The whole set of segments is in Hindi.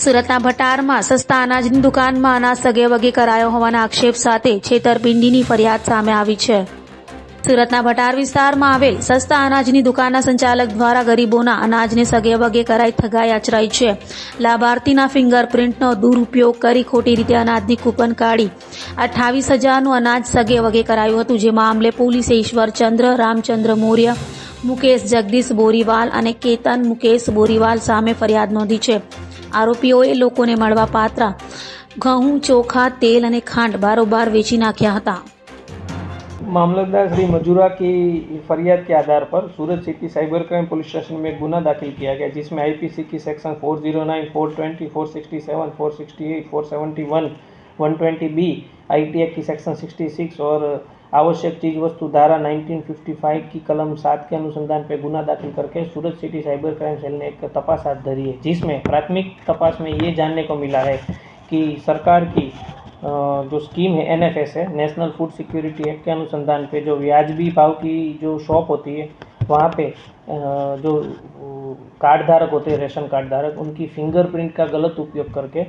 સુરતના ભટારમાં સસ્તા અનાજની દુકાનમાં અનાજ સગેવગે કરાયો હોવાના આક્ષેપ સાથે છેતરપિંડીની ફરિયાદ સામે આવી છે. સુરતના ભટાર વિસ્તારમાં આવેલ સસ્તા અનાજની દુકાનના સંચાલક દ્વારા ગરીબોના અનાજને સગેવગે કરાઈ ઠગાઈ આચરાઈ છે. લાભાર્થીના ફિંગરપ્રિન્ટનો દુરુપયોગ કરી ખોટી રીતે અનાજની કૂપન કાઢી 28,000નું અનાજ સગેવગે કરાયું હતું. જે મામલે પોલીસે ઈશ્વરચંદ્ર રામચંદ્ર મૌર્ય, મુકેશ જગદીશ બોરીવાલ અને કેતન મુકેશ બોરીવાલ સામે ફરિયાદ નોંધી છે. આરોપીઓએ લોકોને મળવા પાત્ર ઘઉં, ચોખા, तेल અને ખાંડ बारोबार વેચી નાખ્યા હતા. मामलतदार श्री मजूरा की फरियाद के आधार पर Surat city cyber crime police station में एक गुना दाखिल किया गया, जिसमें आईपीसी की सेक्शन 409, 420, 467, 468, 471, 120B, आईटी एक्ट की सेक्शन 66 और आवश्यक चीज वस्तु धारा 1955 की कलम 7 के अनुसंधान पे गुना दाखिल करके सूरत सिटी साइबर क्राइम सेल ने एक तपास हाथ धरी है, जिसमें प्राथमिक तपास में ये जानने को मिला है कि सरकार की जो स्कीम है NFS है, नेशनल फूड सिक्योरिटी एक्ट के अनुसंधान पे जो व्याजबी भाव की जो शॉप होती है वहाँ पे जो कार्ड धारक होते हैं, रेशन कार्ड धारक, उनकी फिंगरप्रिंट का गलत उपयोग करके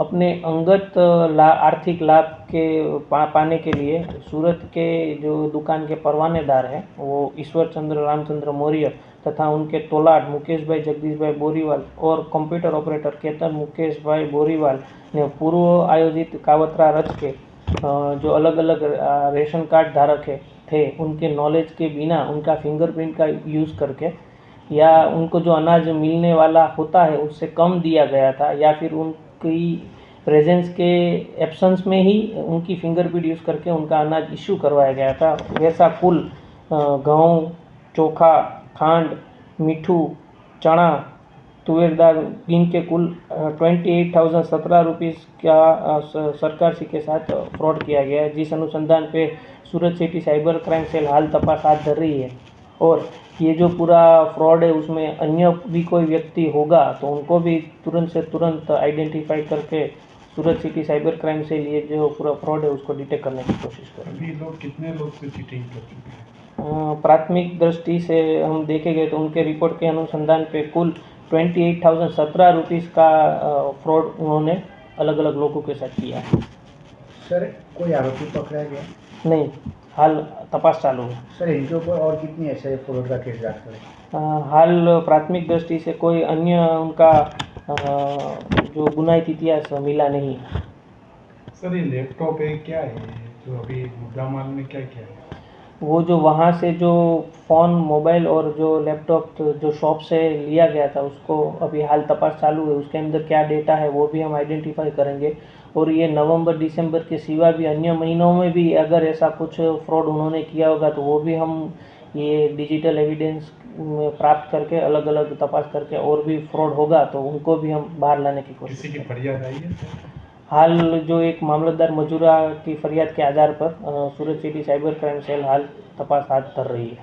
अपने अंगत आर्थिक लाभ के पाने के लिए सूरत के जो दुकान के परवानेदार हैं वो ईश्वरचंद्र रामचंद्र मौर्य तथा उनके तोलाट मुकेश भाई जगदीश भाई बोरीवाल और कंप्यूटर ऑपरेटर केतन मुकेश भाई बोरीवाल ने पूर्व आयोजित कावतरा रच के जो अलग अलग रेशन कार्ड धारक थे उनके नॉलेज के बिना उनका फिंगरप्रिंट का यूज़ करके या उनको जो अनाज मिलने वाला होता है उससे कम दिया गया था या फिर उनकी प्रेजेंस के एब्सेंस में ही उनकी फिंगरप्रिंट यूज़ करके उनका अनाज इशू करवाया गया था. वैसा कुल गेहूँ, चोखा, खांड, मीठू, चना, तुअर दाल, इनके कुल 28,017 रुपीज़ का सरकार सी के साथ फ्रॉड किया गया है, जिस अनुसंधान पे सूरत सिटी साइबर क्राइम सेल हाल तपास हाथ धर रही है. और ये जो पूरा फ्रॉड है उसमें अन्य भी कोई व्यक्ति होगा तो उनको भी तुरंत से तुरंत आइडेंटिफाई करके सूरत सिटी साइबर क्राइम सेल ये जो पूरा फ्रॉड है उसको डिटेक्ट करने की कोशिश करेंगे. अभी लोग कितने लोग से चीटिंग कर चुके हैं? प्राथमिक दृष्टि से हम देखे गए तो उनके रिपोर्ट के अनुसंधान पे कुल 28,017 रुपीज़ का फ्रॉड उन्होंने अलग अलग लोगों के साथ किया है. सर, कोई आरोपी पकड़ा गया? नहीं, हाल तपास चालू है. सर, इनके ऊपर और कितनी ऐसे फ्रॉड का केस दाखिल है? हाल प्राथमिक दृष्टि से कोई अन्य उनका जो गुनाहित इतिहास मिला नहीं. सर, ये लैपटॉप है क्या है जो अभी मुद्दा माल में क्या क्या है? वो जो वहाँ से जो फ़ोन, मोबाइल और जो लैपटॉप जो शॉप से लिया गया था उसको अभी हाल तपास चालू है. उसके अंदर क्या डेटा है वो भी हम आइडेंटिफाई करेंगे. और ये नवंबर दिसंबर के सिवा भी अन्य महीनों में भी अगर ऐसा कुछ फ्रॉड उन्होंने किया होगा तो वो भी हम ये डिजिटल एविडेंस प्राप्त करके अलग अलग तपास करके और भी फ्रॉड होगा तो उनको भी हम बाहर लाने की कोशिश किसी की करेंगे. फरियाद आई है? हाल जो एक मामलतदार मजूरा की फरियाद के आधार पर Surat city cyber crime cell हाल तपास हाथ धर रही है.